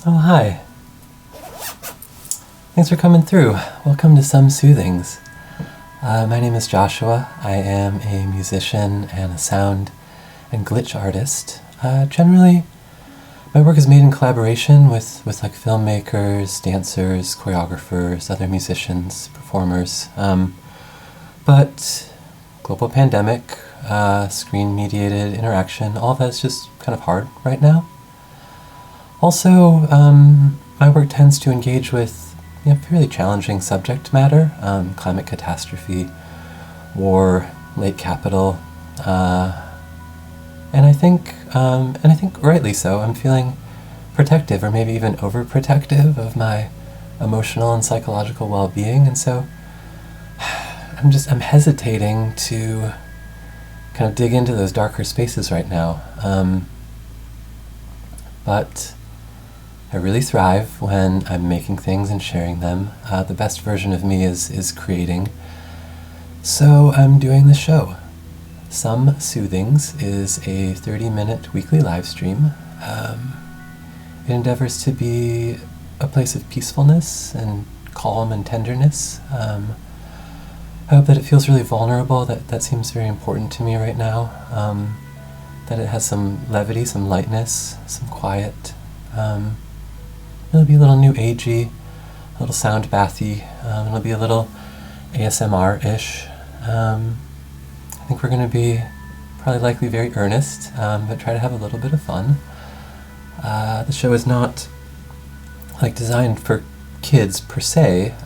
Oh, hi. Thanks for coming through. Welcome to Some Soothings. My name is Joshua. I am a musician and a sound and glitch artist. Generally, my work is made in collaboration with like filmmakers, dancers, choreographers, other musicians, performers. But global pandemic, screen-mediated interaction, all of that is just kind of hard right now. Also, my work tends to engage with fairly challenging subject matter, climate catastrophe, war, late capital, and I think rightly so. I'm feeling protective, or maybe even overprotective, of my emotional and psychological well-being, and so I'm hesitating to kind of dig into those darker spaces right now. But I really thrive when I'm making things and sharing them. The best version of me is creating. So I'm doing the show. Some Soothings is a 30-minute weekly live stream. It endeavors to be a place of peacefulness and calm and tenderness. I hope that it feels really vulnerable. That seems very important to me right now. That it has some levity, some lightness, some quiet. It'll be a little new agey, a little sound bathy. It'll be a little ASMR-ish. I think we're going to be probably likely very earnest, but try to have a little bit of fun. The show is not designed for kids per se,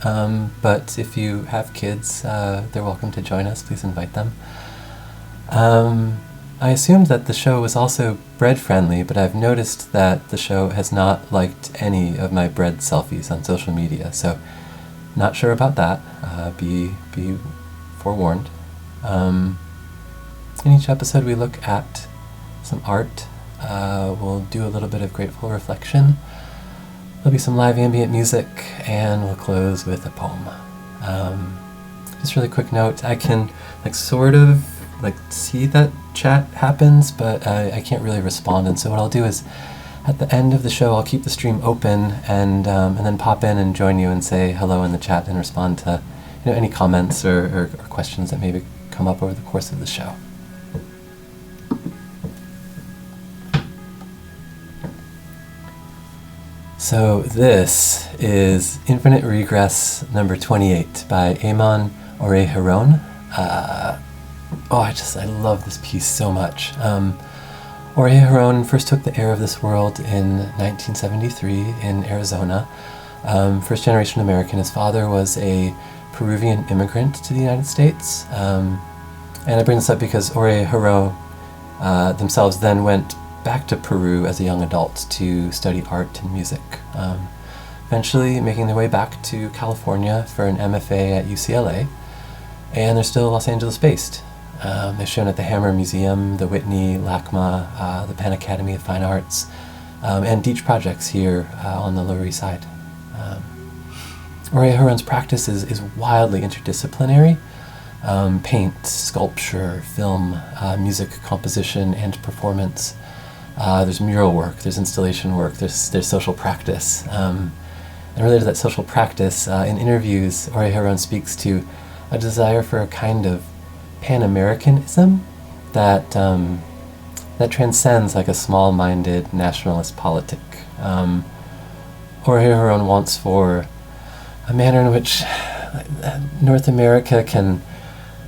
but if you have kids, they're welcome to join us. Please invite them. I assumed that the show was also bread-friendly, but I've noticed that the show has not liked any of my bread selfies on social media, so not sure about that. Be forewarned. In each episode we look at some art. We'll do a little bit of grateful reflection. There'll be some live ambient music, and we'll close with a poem. Just really quick note, I can sort of see that chat happens, but I can't really respond, and so what I'll do is at the end of the show I'll keep the stream open and then pop in and join you and say hello in the chat and respond to any comments or questions that maybe come up over the course of the show. So this is Infinite Regress number 28 by Eamon Ore-Giron. I love this piece so much. Ore-Giron first took the air of this world in 1973 in Arizona. First generation American. His father was a Peruvian immigrant to the United States. And I bring this up because Ore-Giron themselves then went back to Peru as a young adult to study art and music. Eventually making their way back to California for an MFA at UCLA. And they're still Los Angeles based. They're shown at the Hammer Museum, the Whitney, LACMA, the Penn Academy of Fine Arts, and Deitch Projects here on the Lower East Side. Ore-Giron's practice is wildly interdisciplinary. Paint, sculpture, film, music composition, and performance. There's mural work, there's installation work, there's social practice. And related to that social practice, in interviews, Ore-Giron speaks to a desire for a kind of Pan-Americanism that transcends a small-minded nationalist politic. Ore-Giron wants for a manner in which North America can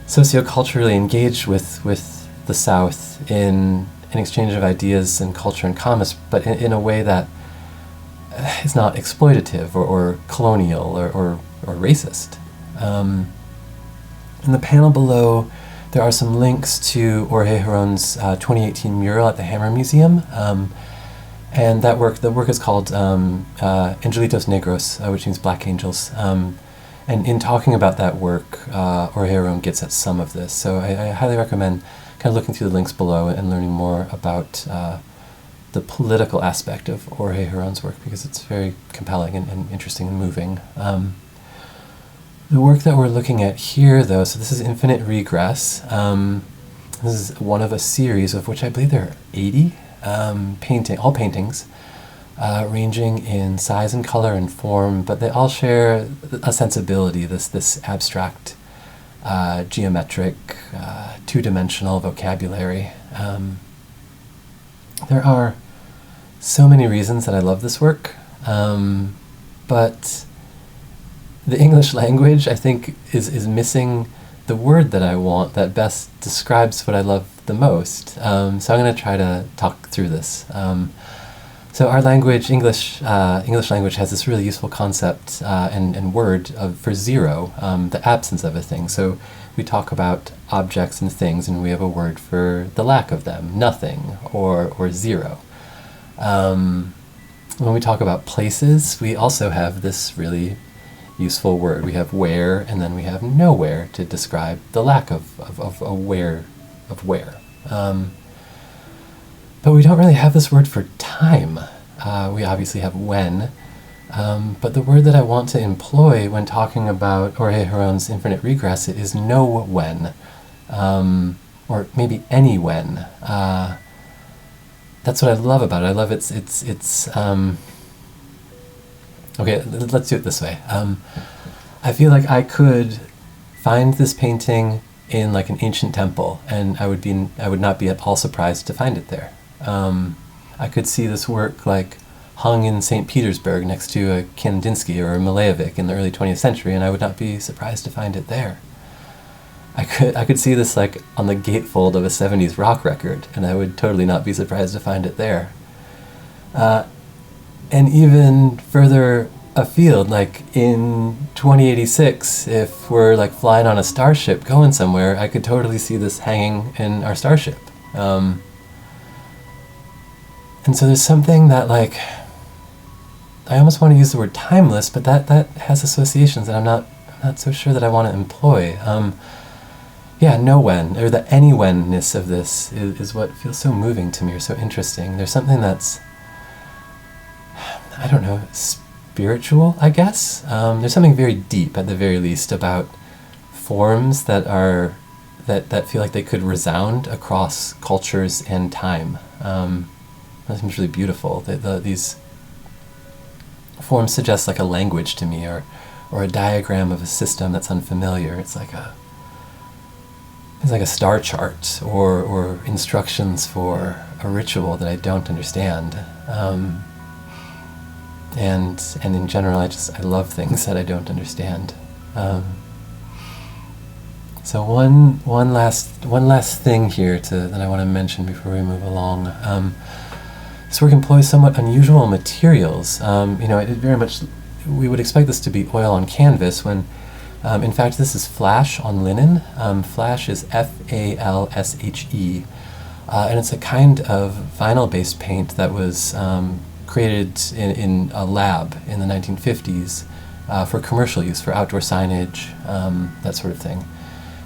socioculturally engage with the South in an exchange of ideas and culture and commerce, but in a way that is not exploitative or colonial or racist. In the panel below, there are some links to Ore-Giron's 2018 mural at the Hammer Museum, and the work is called Angelitos Negros, which means Black Angels. And in talking about that work, Ore-Giron gets at some of this. So I highly recommend kind of looking through the links below and learning more about the political aspect of Ore-Giron's work, because it's very compelling and interesting and moving. The work that we're looking at here, though, so this is Infinite Regress. This is one of a series of which I believe there are 80 all paintings ranging in size and color and form, but they all share a sensibility, this abstract, geometric, two-dimensional vocabulary. There are so many reasons that I love this work, but the English language, I think, is missing the word that I want that best describes what I love the most. So I'm going to try to talk through this. So our language, English language, has this really useful concept and word for zero, the absence of a thing. So we talk about objects and things, and we have a word for the lack of them, nothing, or zero. When we talk about places, we also have this really useful word. We have where, and then we have nowhere to describe the lack of a where. But we don't really have this word for time. We obviously have when, but the word that I want to employ when talking about Ore-Giron's infinite regress is no when, or maybe any when. That's what I love about it. I love it's okay, let's do it this way. I feel like I could find this painting in like an ancient temple, and I would not be at all surprised to find it there. I could see this work like hung in St. Petersburg next to a Kandinsky or a Malevich in the early 20th century, and I would not be surprised to find it there. I could see this like on the gatefold of a 70s rock record, and I would totally not be surprised to find it there. And even further afield, like in 2086, if we're like flying on a starship going somewhere, I could totally see this hanging in our starship. And so there's something that, like, I almost want to use the word timeless, but that has associations that I'm not so sure that I want to employ. Yeah, no when, or the any when-ness of this is what feels so moving to me, or so interesting. There's something that's, I don't know, spiritual, I guess. There's something very deep, at the very least, about forms that feel like they could resound across cultures and time. That seems really beautiful. These forms suggest like a language to me, or a diagram of a system that's unfamiliar. It's like a star chart, or instructions for a ritual that I don't understand. And in general, I love things that I don't understand. So one last thing here that I want to mention before we move along. This work employs somewhat unusual materials. It very much, we would expect this to be oil on canvas when, in fact, this is flash on linen. Flash is F-A-L-S-H-E, and it's a kind of vinyl-based paint that was created in a lab in the 1950s for commercial use, for outdoor signage, that sort of thing.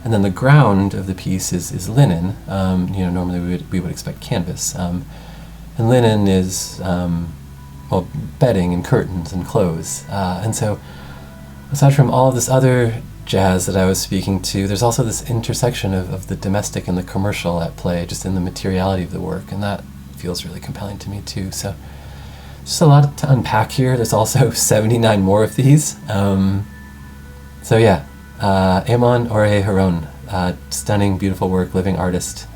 And then the ground of the piece is linen. Normally we would expect canvas. And linen is, bedding and curtains and clothes. And so, aside from all of this other jazz that I was speaking to, there's also this intersection of the domestic and the commercial at play, just in the materiality of the work, and that feels really compelling to me too. So, just a lot to unpack here. There's also 79 more of these. Eamon Ore-Giron, stunning, beautiful work, living artist.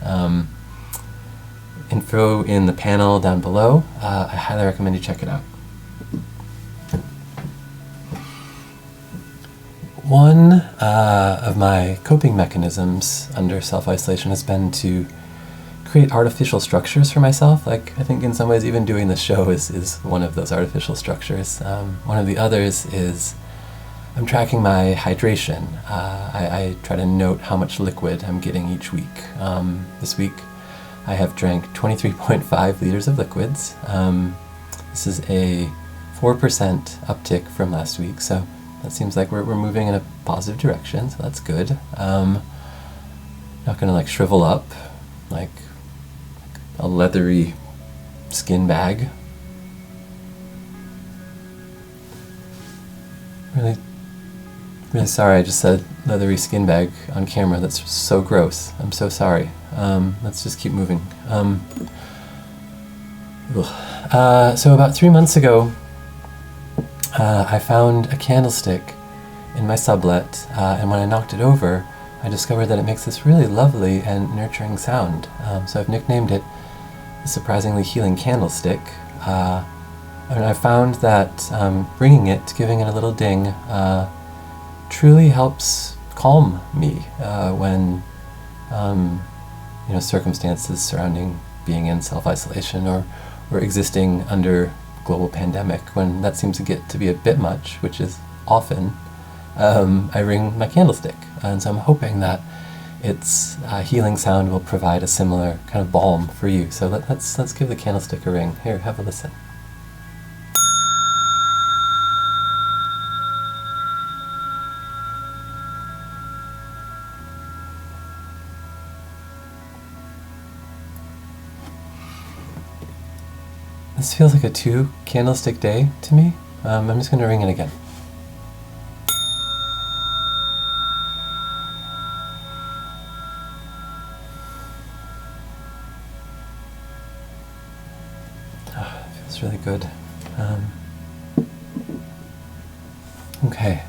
Info in the panel down below. I highly recommend you check it out. One of my coping mechanisms under self-isolation has been to create artificial structures for myself. Like, I think in some ways even doing this show is one of those artificial structures. One of the others is I'm tracking my hydration. I try to note how much liquid I'm getting each week. This week I have drank 23.5 liters of liquids. This is a 4% uptick from last week, so that seems like we're moving in a positive direction, so that's good. Not gonna like shrivel up like a leathery skin bag. Really sorry I just said leathery skin bag on camera. That's so gross. I'm so sorry. Let's just keep moving. So about 3 months ago, I found a candlestick in my sublet, and when I knocked it over, I discovered that it makes this really lovely and nurturing sound. So I've nicknamed it the surprisingly healing candlestick. And I found that ringing it, giving it a little ding, truly helps calm me when circumstances surrounding being in self-isolation or existing under global pandemic, when that seems to get to be a bit much, which is often, I ring my candlestick. And so I'm hoping that its healing sound will provide a similar kind of balm for you. So let's give the candlestick a ring. Here, have a listen. This feels like a 2 candlestick day to me. I'm just going to ring it again. Oh, it feels really good. Okay.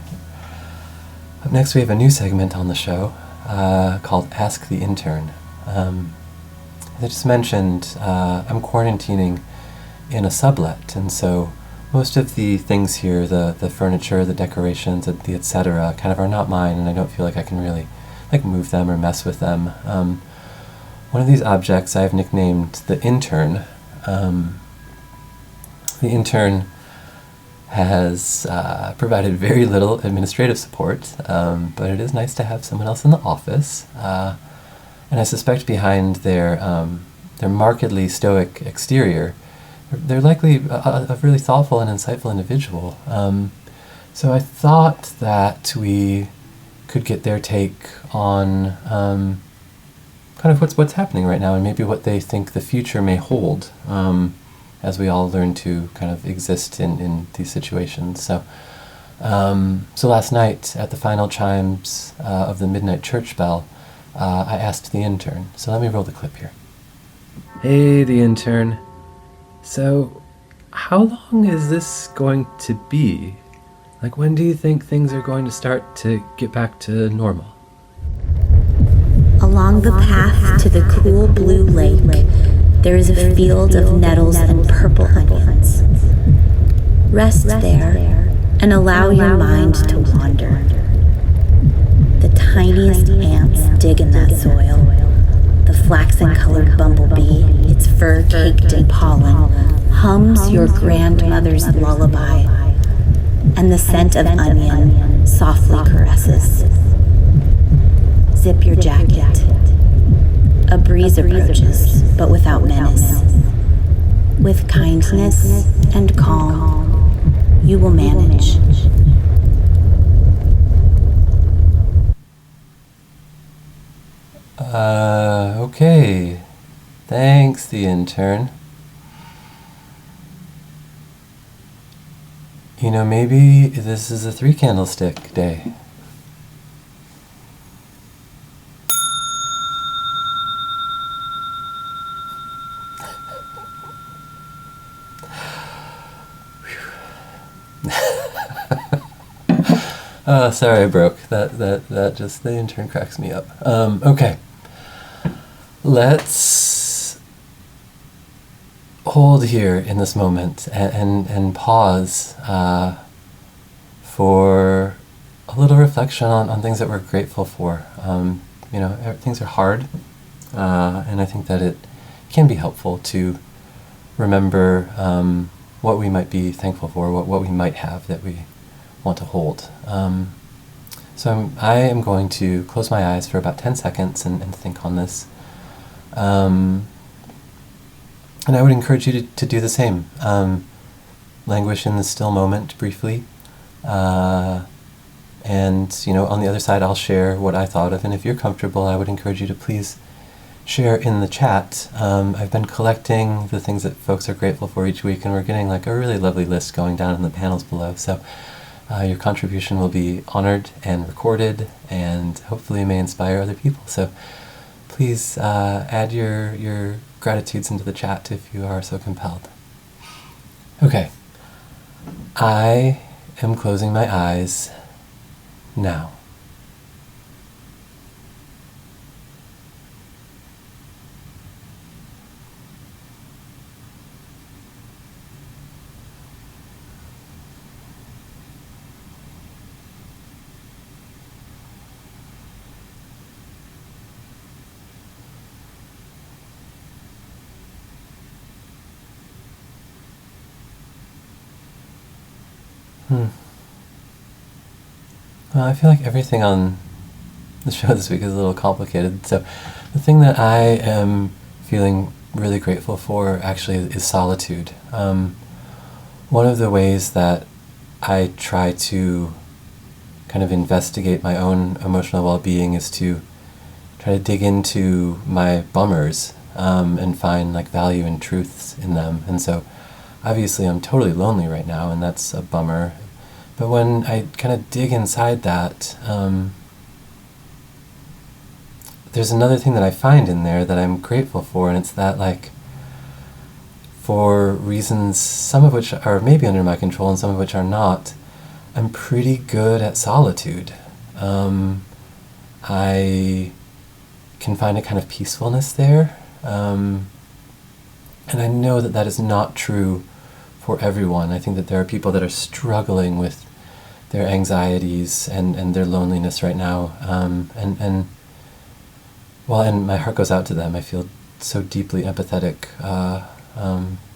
Up next we have a new segment on the show called Ask the Intern. As I just mentioned, I'm quarantining in a sublet, and so most of the things here, the furniture, the decorations, the etc., kind of are not mine, and I don't feel like I can really move them or mess with them. One of these objects I have nicknamed the Intern. The Intern has provided very little administrative support, but it is nice to have someone else in the office, and I suspect behind their markedly stoic exterior, they're likely a really thoughtful and insightful individual. So I thought that we could get their take on kind of what's happening right now, and maybe what they think the future may hold, as we all learn to kind of exist in these situations. So last night, at the final chimes of the midnight church bell, I asked the intern. So let me roll the clip here. Hey, the intern. So, how long is this going to be? When do you think things are going to start to get back to normal? Along the path to the cool blue lake, there is a field of nettles and purple onions. Rest there and allow your mind to wander. The tiniest ants dig in that soil. The flaxen-colored bumblebee, its fur caked in pollen, hums your grandmother's lullaby, and the scent of onion softly caresses. Zip your jacket. A breeze approaches, but without menace. With kindness and calm, you will manage. Okay. Thanks, the intern. Maybe this is a 3 candlestick day. Sorry I broke. That just, the intern cracks me up. Okay. Let's hold here in this moment and pause for a little reflection on things that we're grateful for. Things are hard, and I think that it can be helpful to remember what we might be thankful for, what we might have that we want to hold. So I am going to close my eyes for about 10 seconds and think on this. And I would encourage you to do the same. Languish in the still moment briefly. And, on the other side, I'll share what I thought of. And if you're comfortable, I would encourage you to please share in the chat. I've been collecting the things that folks are grateful for each week, and we're getting a really lovely list going down in the panels below. So your contribution will be honored and recorded, and hopefully may inspire other people. So please add your gratitudes into the chat if you are so compelled. Okay. I am closing my eyes now. Well, I feel like everything on the show this week is a little complicated. So the thing that I am feeling really grateful for actually is solitude. One of the ways that I try to kind of investigate my own emotional well-being is to try to dig into my bummers and find like value and truths in them. And so obviously I'm totally lonely right now, and that's a bummer. But when I kind of dig inside that, there's another thing that I find in there that I'm grateful for, and it's that, like, for reasons, some of which are maybe under my control and some of which are not, I'm pretty good at solitude. I can find a kind of peacefulness there, and I know that that is not true for everyone. I think that there are people that are struggling with their anxieties and their loneliness right now, and my heart goes out to them. I feel so deeply empathetic.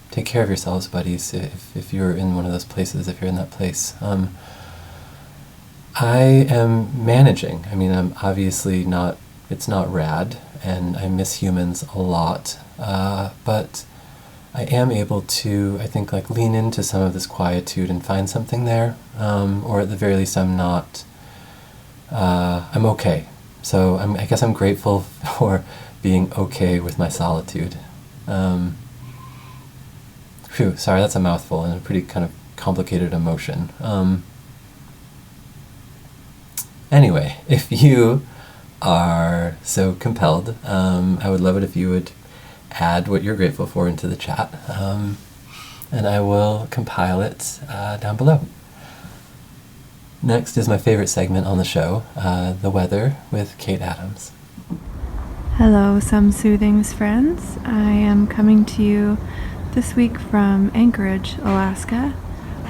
Take care of yourselves, buddies, if you're in one of those places, if you're in that place. I am managing. I mean, I'm obviously not, it's not rad, and I miss humans a lot, but I am able to, I think, like, lean into some of this quietude and find something there, or at the very least I'm not, I'm okay. So I guess I'm grateful for being okay with my solitude. Sorry, that's a mouthful and a pretty kind of complicated emotion. Anyway, if you are so compelled, I would love it if you would add what you're grateful for into the chat, and I will compile it down below. Next is my favorite segment on the show, The Weather with Kate Adams. Hello, Some Soothings friends. I am coming to you this week from Anchorage, Alaska,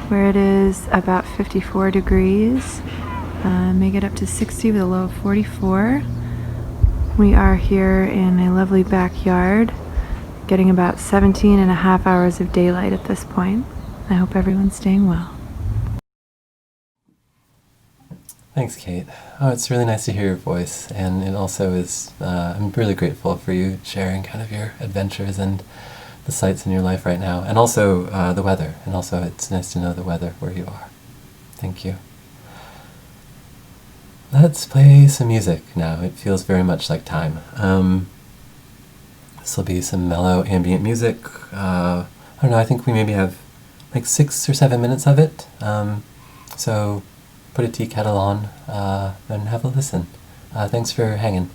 where it is about 54 degrees, may get up to 60 with a low of 44. We are here in a lovely backyard, getting about 17 and a half hours of daylight at this point. I hope everyone's staying well. Thanks, Kate. Oh, it's really nice to hear your voice, and it also is, I'm really grateful for you sharing kind of your adventures and the sights in your life right now, and also the weather, and also it's nice to know the weather where you are. Thank you. Let's play some music now. It feels very much like time. This will be some mellow ambient music. I don't know, I think we maybe have like 6 or 7 minutes of it. So put a tea kettle on and have a listen. Thanks for hanging.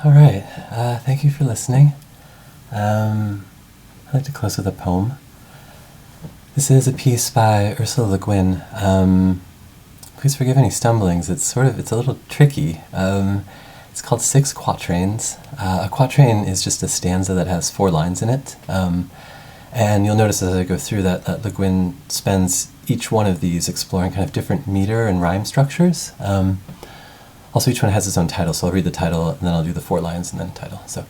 All right, thank you for listening. I'd like to close with a poem. This is a piece by Ursula Le Guin. Please forgive any stumblings. It's a little tricky. It's called Six Quatrains. A quatrain is just a stanza that has 4 lines in it. And you'll notice as I go through that Le Guin spends each one of these exploring kind of different meter and rhyme structures. Also, each one has its own title, so I'll read the title, and then I'll do the 4 lines, and then title. So,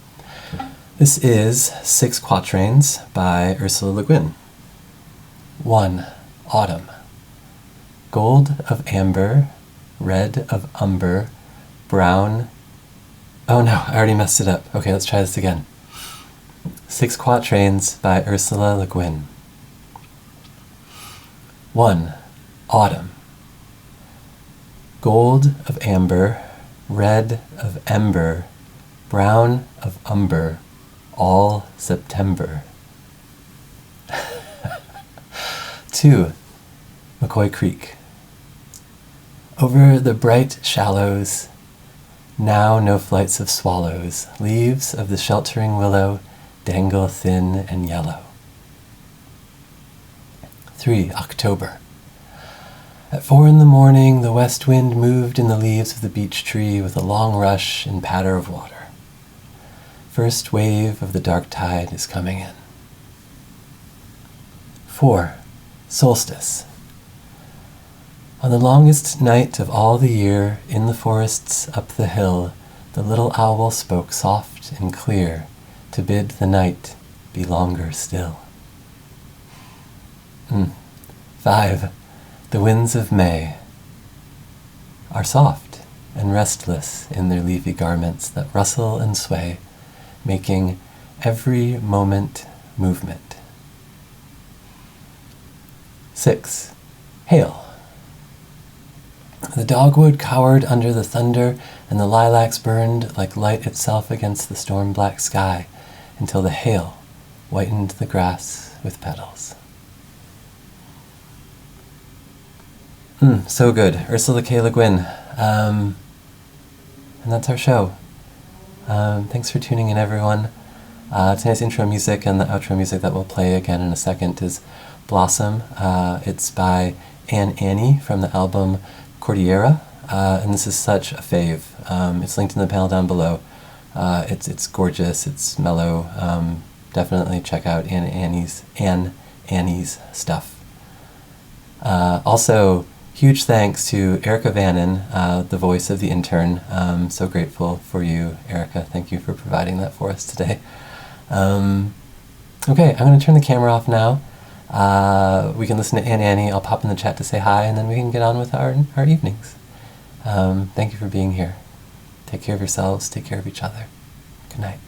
this is Six Quatrains by Ursula Le Guin. 1. Autumn. Gold of amber, red of umber, brown... Oh no, I already messed it up. Okay, let's try this again. 6 Quatrains by Ursula Le Guin. 1. Autumn. Gold of amber, red of ember, brown of umber, all September. 2. McCoy Creek. Over the bright shallows, now no flights of swallows, leaves of the sheltering willow dangle thin and yellow. 3. October. At 4 in the morning, the west wind moved in the leaves of the beech tree with a long rush and patter of water. First wave of the dark tide is coming in. 4. Solstice. On the longest night of all the year, in the forests up the hill, the little owl spoke soft and clear to bid the night be longer still. 5. The winds of May are soft and restless in their leafy garments that rustle and sway, making every moment movement. 6. Hail. The dogwood cowered under the thunder, and the lilacs burned like light itself against the storm-black sky, until the hail whitened the grass with petals. So good. Ursula K. Le Guin. And that's our show. Thanks for tuning in, everyone. Tonight's intro music and the outro music that we'll play again in a second is Blossom. It's by Annie from the album Cordillera, and this is such a fave. It's linked in the panel down below. It's gorgeous, it's mellow. Definitely check out Annie's stuff. Also, huge thanks to Erica Vannon, the voice of the Intern. So grateful for you, Erica. Thank you for providing that for us today. Okay, I'm going to turn the camera off now. We can listen to Annie. I'll pop in the chat to say hi, and then we can get on with our evenings. Thank you for being here. Take care of yourselves. Take care of each other. Good night.